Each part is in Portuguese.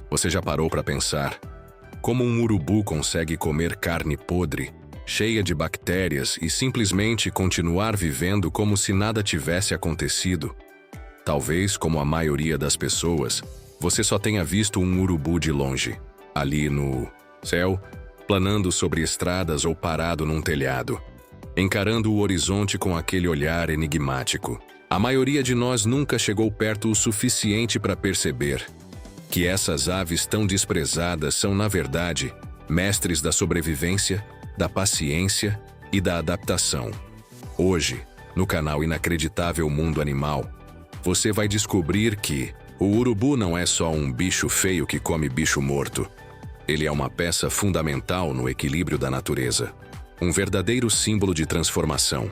Você já parou para pensar como um urubu consegue comer carne podre, cheia de bactérias e simplesmente continuar vivendo como se nada tivesse acontecido? Talvez, como a maioria das pessoas, você só tenha visto um urubu de longe, ali no céu, planando sobre estradas ou parado num telhado, encarando o horizonte com aquele olhar enigmático. A maioria de nós nunca chegou perto o suficiente para perceber que essas aves tão desprezadas são, na verdade, mestres da sobrevivência, da paciência e da adaptação. Hoje, no canal Inacreditável Mundo Animal, você vai descobrir que o urubu não é só um bicho feio que come bicho morto. Ele é uma peça fundamental no equilíbrio da natureza. Um verdadeiro símbolo de transformação.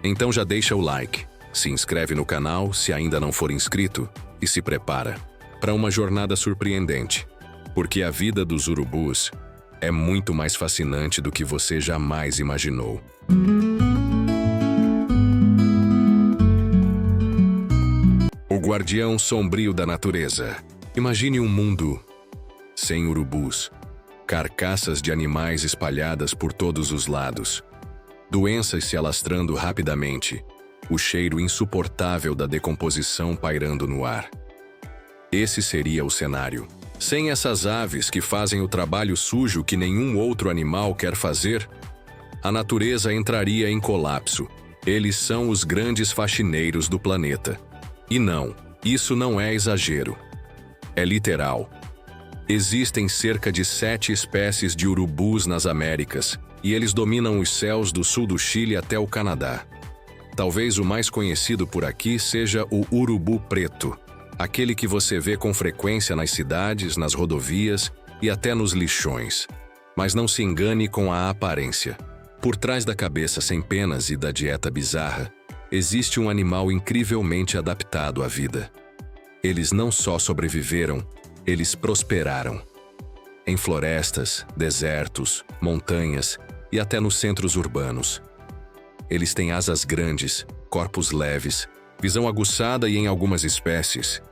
Então já deixa o like, se inscreve no canal se ainda não for inscrito e se prepara para uma jornada surpreendente. Porque a vida dos urubus é muito mais fascinante do que você jamais imaginou. O guardião sombrio da natureza. Imagine um mundo sem urubus. Carcaças de animais espalhadas por todos os lados. Doenças se alastrando rapidamente. O cheiro insuportável da decomposição pairando no ar. Esse seria o cenário. Sem essas aves que fazem o trabalho sujo que nenhum outro animal quer fazer, a natureza entraria em colapso. Eles são os grandes faxineiros do planeta. E não, isso não é exagero. É literal. Existem cerca de 7 espécies de urubus nas Américas, e eles dominam os céus do sul do Chile até o Canadá. Talvez o mais conhecido por aqui seja o urubu preto, aquele que você vê com frequência nas cidades, nas rodovias e até nos lixões. Mas não se engane com a aparência. Por trás da cabeça sem penas e da dieta bizarra, existe um animal incrivelmente adaptado à vida. Eles não só sobreviveram, eles prosperaram. Em florestas, desertos, montanhas e até nos centros urbanos. Eles têm asas grandes, corpos leves, visão aguçada e, em algumas espécies,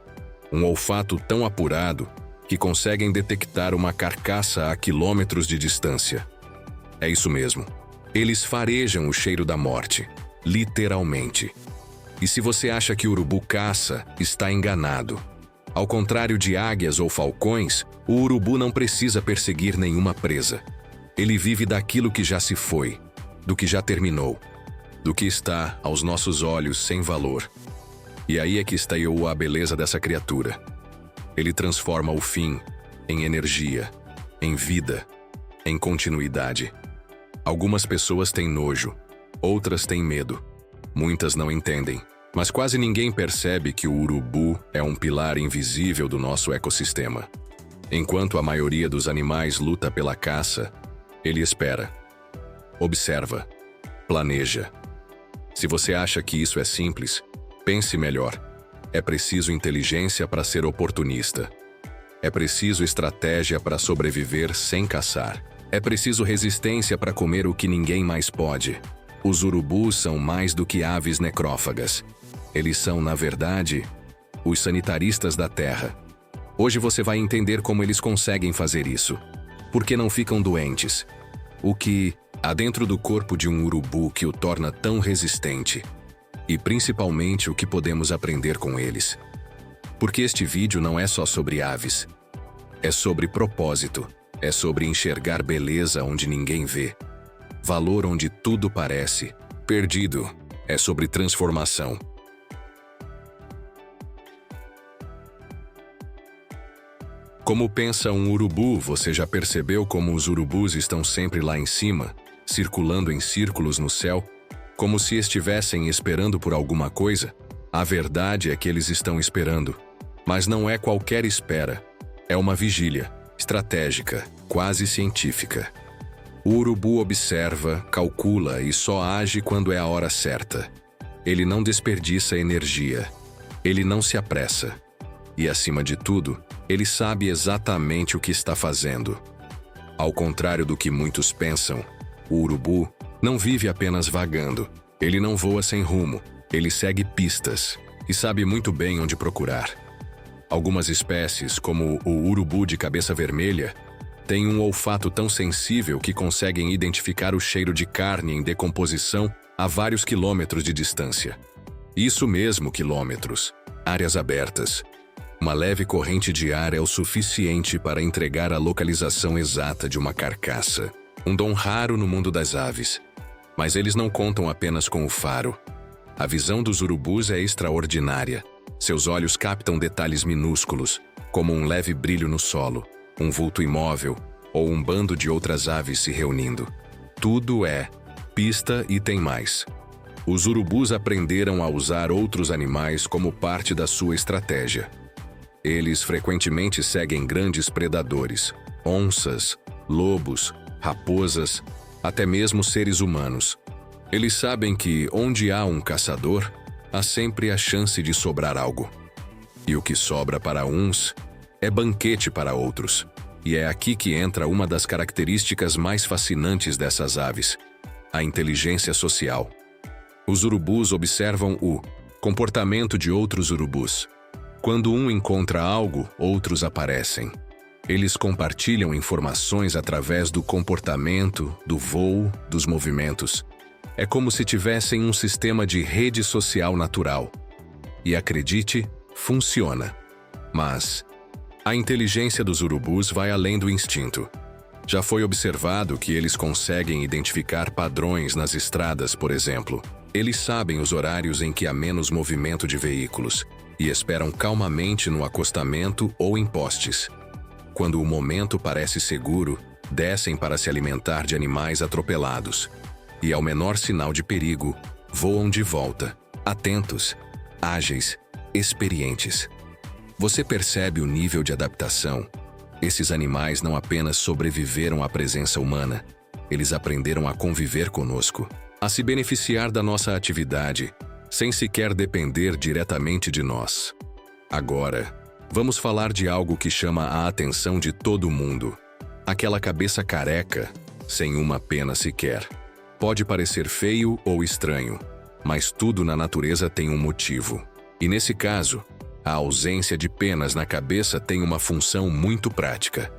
um olfato tão apurado que conseguem detectar uma carcaça a quilômetros de distância. É isso mesmo. Eles farejam o cheiro da morte, literalmente. E se você acha que o urubu caça, está enganado. Ao contrário de águias ou falcões, o urubu não precisa perseguir nenhuma presa. Ele vive daquilo que já se foi, do que já terminou, do que está, aos nossos olhos, sem valor. E aí é que está a beleza dessa criatura. Ele transforma o fim em energia, em vida, em continuidade. Algumas pessoas têm nojo, outras têm medo. Muitas não entendem, mas quase ninguém percebe que o urubu é um pilar invisível do nosso ecossistema. Enquanto a maioria dos animais luta pela caça, ele espera, observa, planeja. Se você acha que isso é simples, pense melhor. É preciso inteligência para ser oportunista. É preciso estratégia para sobreviver sem caçar. É preciso resistência para comer o que ninguém mais pode. Os urubus são mais do que aves necrófagas. Eles são, na verdade, os sanitaristas da terra. Hoje você vai entender como eles conseguem fazer isso. Por que não ficam doentes? O que há dentro do corpo de um urubu que o torna tão resistente? E principalmente o que podemos aprender com eles. Porque este vídeo não é só sobre aves. É sobre propósito. É sobre enxergar beleza onde ninguém vê. Valor onde tudo parece perdido. É sobre transformação. Como pensa um urubu, você já percebeu como os urubus estão sempre lá em cima, circulando em círculos no céu, como se estivessem esperando por alguma coisa? A verdade é que eles estão esperando. Mas não é qualquer espera. É uma vigília, estratégica, quase científica. O urubu observa, calcula e só age quando é a hora certa. Ele não desperdiça energia. Ele não se apressa. E, acima de tudo, ele sabe exatamente o que está fazendo. Ao contrário do que muitos pensam, o urubu não vive apenas vagando. Ele não voa sem rumo. Ele segue pistas e sabe muito bem onde procurar. Algumas espécies, como o urubu de cabeça vermelha, têm um olfato tão sensível que conseguem identificar o cheiro de carne em decomposição a vários quilômetros de distância. Isso mesmo, quilômetros. Áreas abertas. Uma leve corrente de ar é o suficiente para entregar a localização exata de uma carcaça. Um dom raro no mundo das aves. Mas eles não contam apenas com o faro. A visão dos urubus é extraordinária. Seus olhos captam detalhes minúsculos, como um leve brilho no solo, um vulto imóvel ou um bando de outras aves se reunindo. Tudo é pista e tem mais. Os urubus aprenderam a usar outros animais como parte da sua estratégia. Eles frequentemente seguem grandes predadores, onças, lobos, raposas, até mesmo seres humanos. Eles sabem que, onde há um caçador, há sempre a chance de sobrar algo. E o que sobra para uns é banquete para outros. E é aqui que entra uma das características mais fascinantes dessas aves: a inteligência social. Os urubus observam o comportamento de outros urubus. Quando um encontra algo, outros aparecem. Eles compartilham informações através do comportamento, do voo, dos movimentos. É como se tivessem um sistema de rede social natural. E acredite, funciona. Mas a inteligência dos urubus vai além do instinto. Já foi observado que eles conseguem identificar padrões nas estradas, por exemplo. Eles sabem os horários em que há menos movimento de veículos e esperam calmamente no acostamento ou em postes. Quando o momento parece seguro, descem para se alimentar de animais atropelados. E ao menor sinal de perigo, voam de volta, atentos, ágeis, experientes. Você percebe o nível de adaptação? Esses animais não apenas sobreviveram à presença humana, eles aprenderam a conviver conosco, a se beneficiar da nossa atividade, sem sequer depender diretamente de nós. Agora, vamos falar de algo que chama a atenção de todo mundo. Aquela cabeça careca, sem uma pena sequer. Pode parecer feio ou estranho, mas tudo na natureza tem um motivo. E nesse caso, a ausência de penas na cabeça tem uma função muito prática: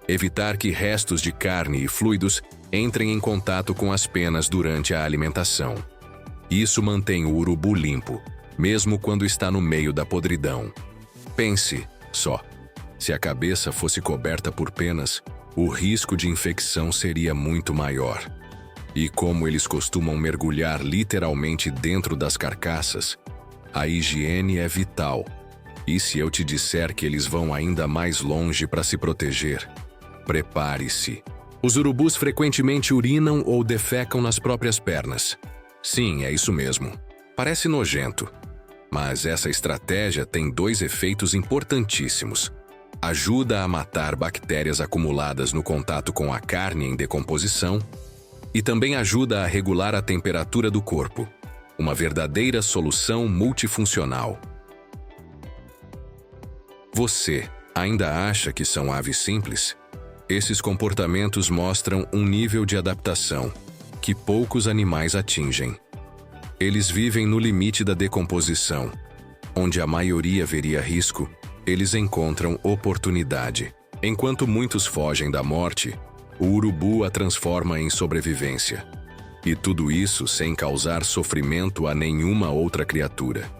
evitar que restos de carne e fluidos entrem em contato com as penas durante a alimentação. Isso mantém o urubu limpo, mesmo quando está no meio da podridão. Pense só, se a cabeça fosse coberta por penas, o risco de infecção seria muito maior. E como eles costumam mergulhar literalmente dentro das carcaças, a higiene é vital. E se eu te disser que eles vão ainda mais longe para se proteger, prepare-se. Os urubus frequentemente urinam ou defecam nas próprias pernas. Sim, é isso mesmo. Parece nojento. Mas essa estratégia tem dois efeitos importantíssimos. Ajuda a matar bactérias acumuladas no contato com a carne em decomposição e também ajuda a regular a temperatura do corpo. Uma verdadeira solução multifuncional. Você ainda acha que são aves simples? Esses comportamentos mostram um nível de adaptação que poucos animais atingem. Eles vivem no limite da decomposição. Onde a maioria veria risco, eles encontram oportunidade. Enquanto muitos fogem da morte, o urubu a transforma em sobrevivência. E tudo isso sem causar sofrimento a nenhuma outra criatura.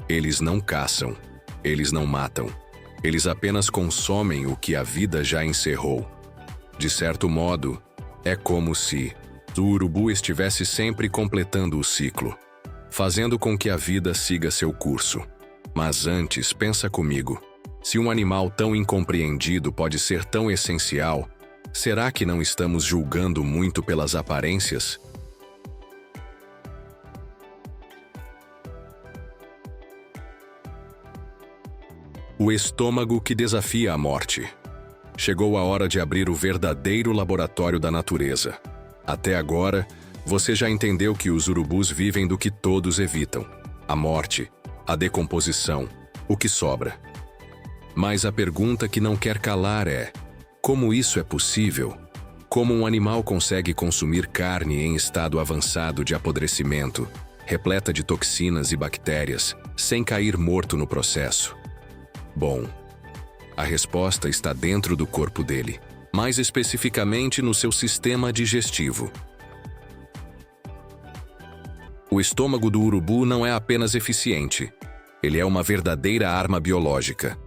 Eles não caçam, eles não matam. Eles apenas consomem o que a vida já encerrou. De certo modo, é como se o urubu estivesse sempre completando o ciclo, fazendo com que a vida siga seu curso. Mas antes, pensa comigo. Se um animal tão incompreendido pode ser tão essencial, será que não estamos julgando muito pelas aparências? O estômago que desafia a morte. Chegou a hora de abrir o verdadeiro laboratório da natureza. Até agora, você já entendeu que os urubus vivem do que todos evitam: a morte, a decomposição, o que sobra. Mas a pergunta que não quer calar é: como isso é possível? Como um animal consegue consumir carne em estado avançado de apodrecimento, repleta de toxinas e bactérias, sem cair morto no processo? Bom, a resposta está dentro do corpo dele, mais especificamente no seu sistema digestivo. O estômago do urubu não é apenas eficiente, ele é uma verdadeira arma biológica.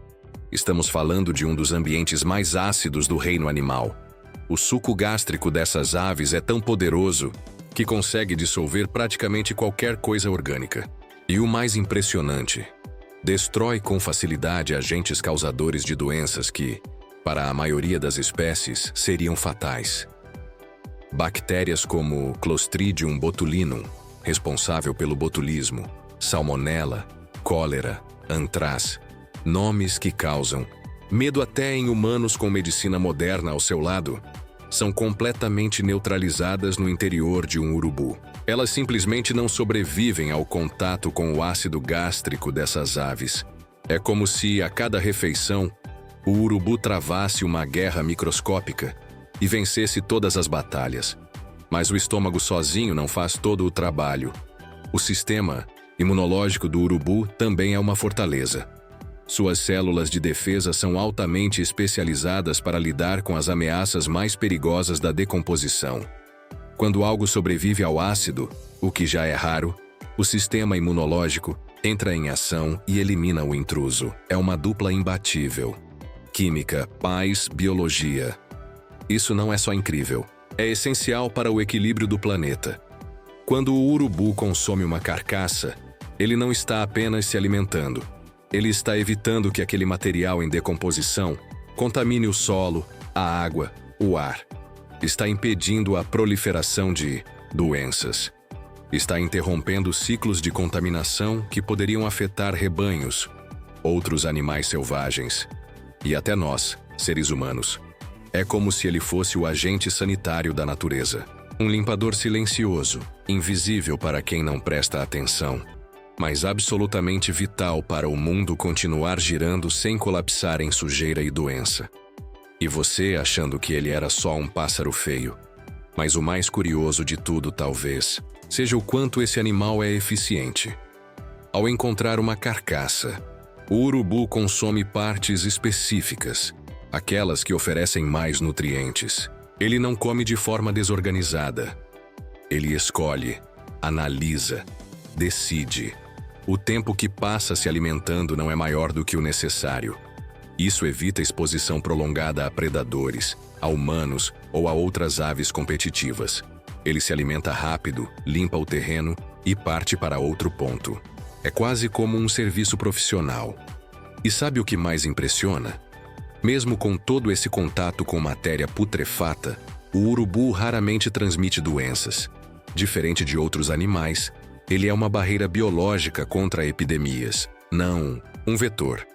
Estamos falando de um dos ambientes mais ácidos do reino animal. O suco gástrico dessas aves é tão poderoso que consegue dissolver praticamente qualquer coisa orgânica. E o mais impressionante, destrói com facilidade agentes causadores de doenças que, para a maioria das espécies, seriam fatais. Bactérias como Clostridium botulinum, responsável pelo botulismo, Salmonella, cólera, antraz, nomes que causam medo até em humanos com medicina moderna ao seu lado, são completamente neutralizadas no interior de um urubu. Elas simplesmente não sobrevivem ao contato com o ácido gástrico dessas aves. É como se, a cada refeição, o urubu travasse uma guerra microscópica e vencesse todas as batalhas. Mas o estômago sozinho não faz todo o trabalho. O sistema imunológico do urubu também é uma fortaleza. Suas células de defesa são altamente especializadas para lidar com as ameaças mais perigosas da decomposição. Quando algo sobrevive ao ácido, o que já é raro, o sistema imunológico entra em ação e elimina o intruso. É uma dupla imbatível. Química, paz, biologia. Isso não é só incrível, é essencial para o equilíbrio do planeta. Quando o urubu consome uma carcaça, ele não está apenas se alimentando. Ele está evitando que aquele material em decomposição contamine o solo, a água, o ar. Está impedindo a proliferação de doenças. Está interrompendo ciclos de contaminação que poderiam afetar rebanhos, outros animais selvagens e até nós, seres humanos. É como se ele fosse o agente sanitário da natureza. Um limpador silencioso, invisível para quem não presta atenção, mas absolutamente vital para o mundo continuar girando sem colapsar em sujeira e doença. E você achando que ele era só um pássaro feio. Mas o mais curioso de tudo, talvez, seja o quanto esse animal é eficiente. Ao encontrar uma carcaça, o urubu consome partes específicas, aquelas que oferecem mais nutrientes. Ele não come de forma desorganizada. Ele escolhe, analisa, decide. O tempo que passa se alimentando não é maior do que o necessário. Isso evita exposição prolongada a predadores, a humanos ou a outras aves competitivas. Ele se alimenta rápido, limpa o terreno e parte para outro ponto. É quase como um serviço profissional. E sabe o que mais impressiona? Mesmo com todo esse contato com matéria putrefata, o urubu raramente transmite doenças. Diferente de outros animais, ele é uma barreira biológica contra epidemias, não um vetor.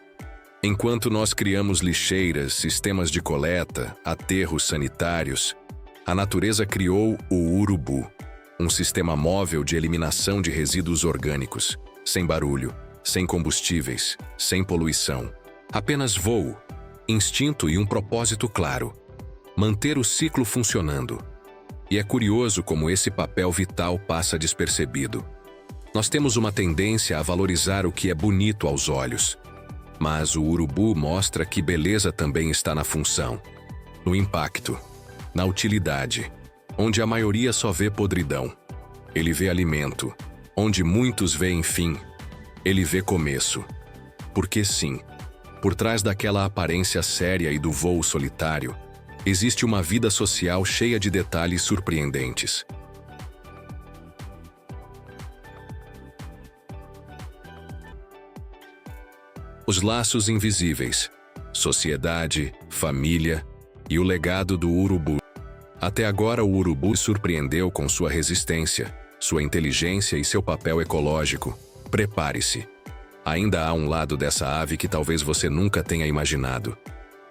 Enquanto nós criamos lixeiras, sistemas de coleta, aterros sanitários, a natureza criou o urubu, um sistema móvel de eliminação de resíduos orgânicos, sem barulho, sem combustíveis, sem poluição. Apenas voo, instinto e um propósito claro: manter o ciclo funcionando. E é curioso como esse papel vital passa despercebido. Nós temos uma tendência a valorizar o que é bonito aos olhos. Mas o urubu mostra que beleza também está na função, no impacto, na utilidade, onde a maioria só vê podridão. Ele vê alimento, onde muitos veem fim. Ele vê começo. Porque sim, por trás daquela aparência séria e do voo solitário, existe uma vida social cheia de detalhes surpreendentes. Os laços invisíveis, sociedade, família e o legado do urubu. Até agora o urubu surpreendeu com sua resistência, sua inteligência e seu papel ecológico. Prepare-se. Ainda há um lado dessa ave que talvez você nunca tenha imaginado.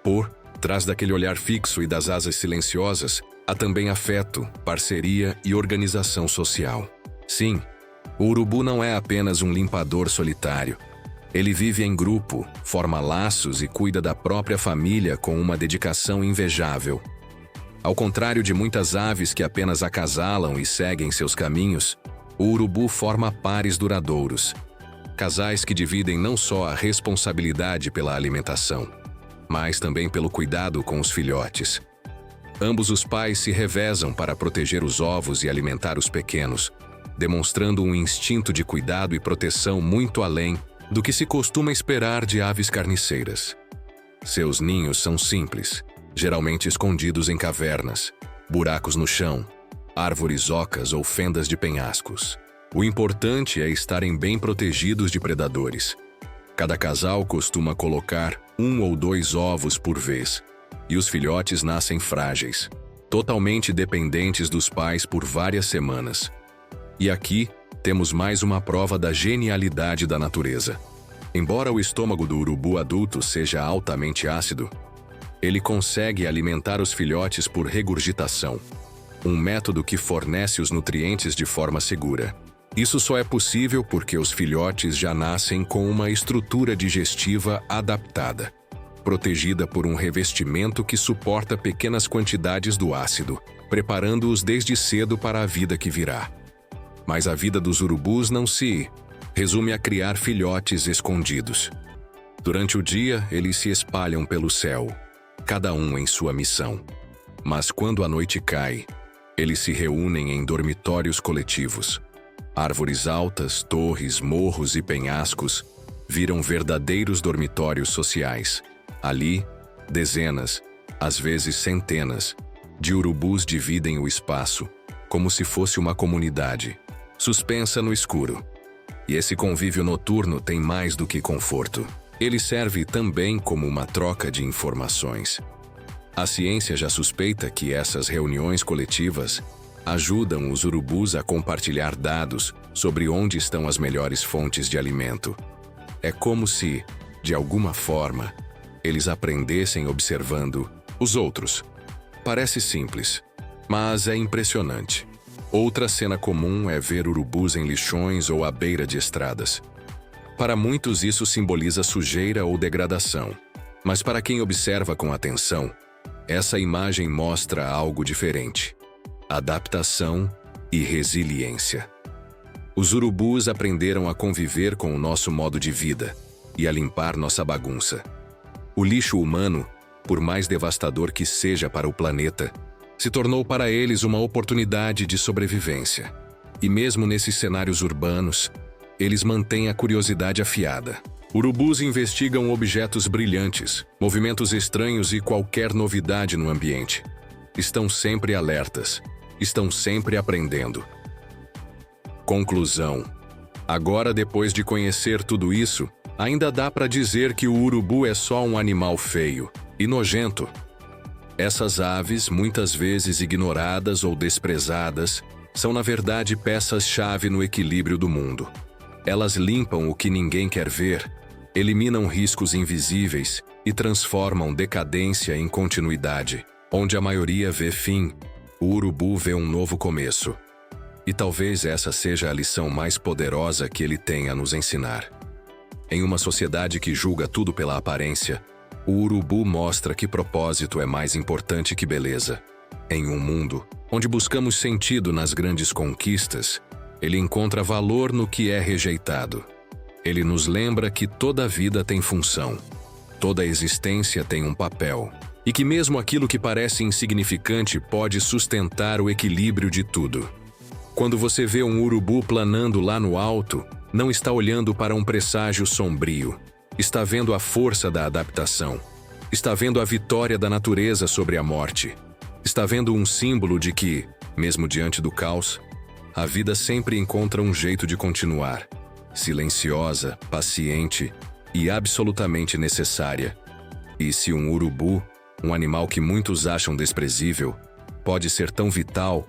Por trás daquele olhar fixo e das asas silenciosas, há também afeto, parceria e organização social. Sim, o urubu não é apenas um limpador solitário. Ele vive em grupo, forma laços e cuida da própria família com uma dedicação invejável. Ao contrário de muitas aves que apenas acasalam e seguem seus caminhos, o urubu forma pares duradouros. Casais que dividem não só a responsabilidade pela alimentação, mas também pelo cuidado com os filhotes. Ambos os pais se revezam para proteger os ovos e alimentar os pequenos, demonstrando um instinto de cuidado e proteção muito além do que se costuma esperar de aves carniceiras. Seus ninhos são simples, geralmente escondidos em cavernas, buracos no chão, árvores ocas ou fendas de penhascos. O importante é estarem bem protegidos de predadores. Cada casal costuma colocar 1 ou 2 ovos por vez, e os filhotes nascem frágeis, totalmente dependentes dos pais por várias semanas. E aqui temos mais uma prova da genialidade da natureza. Embora o estômago do urubu adulto seja altamente ácido, ele consegue alimentar os filhotes por regurgitação, um método que fornece os nutrientes de forma segura. Isso só é possível porque os filhotes já nascem com uma estrutura digestiva adaptada, protegida por um revestimento que suporta pequenas quantidades do ácido, preparando-os desde cedo para a vida que virá. Mas a vida dos urubus não se resume a criar filhotes escondidos. Durante o dia, eles se espalham pelo céu, cada um em sua missão. Mas quando a noite cai, eles se reúnem em dormitórios coletivos. Árvores altas, torres, morros e penhascos viram verdadeiros dormitórios sociais. Ali, dezenas, às vezes centenas, de urubus dividem o espaço, como se fosse uma comunidade, suspensa no escuro. E esse convívio noturno tem mais do que conforto. Ele serve também como uma troca de informações. A ciência já suspeita que essas reuniões coletivas ajudam os urubus a compartilhar dados sobre onde estão as melhores fontes de alimento. É como se, de alguma forma, eles aprendessem observando os outros. Parece simples, mas é impressionante. Outra cena comum é ver urubus em lixões ou à beira de estradas. Para muitos isso simboliza sujeira ou degradação, mas para quem observa com atenção, essa imagem mostra algo diferente: adaptação e resiliência. Os urubus aprenderam a conviver com o nosso modo de vida e a limpar nossa bagunça. O lixo humano, por mais devastador que seja para o planeta, se tornou para eles uma oportunidade de sobrevivência. E mesmo nesses cenários urbanos, eles mantêm a curiosidade afiada. Urubus investigam objetos brilhantes, movimentos estranhos e qualquer novidade no ambiente. Estão sempre alertas, estão sempre aprendendo. Conclusão: agora, depois de conhecer tudo isso, ainda dá para dizer que o urubu é só um animal feio e nojento. Essas aves, muitas vezes ignoradas ou desprezadas, são na verdade peças-chave no equilíbrio do mundo. Elas limpam o que ninguém quer ver, eliminam riscos invisíveis e transformam decadência em continuidade. Onde a maioria vê fim, o urubu vê um novo começo. E talvez essa seja a lição mais poderosa que ele tem a nos ensinar. Em uma sociedade que julga tudo pela aparência, o urubu mostra que propósito é mais importante que beleza. Em um mundo onde buscamos sentido nas grandes conquistas, ele encontra valor no que é rejeitado. Ele nos lembra que toda vida tem função, toda existência tem um papel, e que mesmo aquilo que parece insignificante pode sustentar o equilíbrio de tudo. Quando você vê um urubu planando lá no alto, não está olhando para um presságio sombrio. Está vendo a força da adaptação. Está vendo a vitória da natureza sobre a morte. Está vendo um símbolo de que, mesmo diante do caos, a vida sempre encontra um jeito de continuar. Silenciosa, paciente e absolutamente necessária. E se um urubu, um animal que muitos acham desprezível, pode ser tão vital,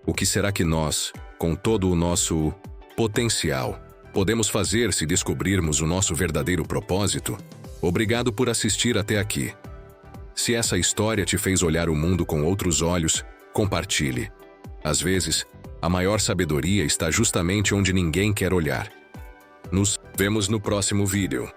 o que será que nós, com todo o nosso potencial, podemos fazer se descobrirmos o nosso verdadeiro propósito? Obrigado por assistir até aqui. Se essa história te fez olhar o mundo com outros olhos, compartilhe. Às vezes, a maior sabedoria está justamente onde ninguém quer olhar. Nos vemos no próximo vídeo.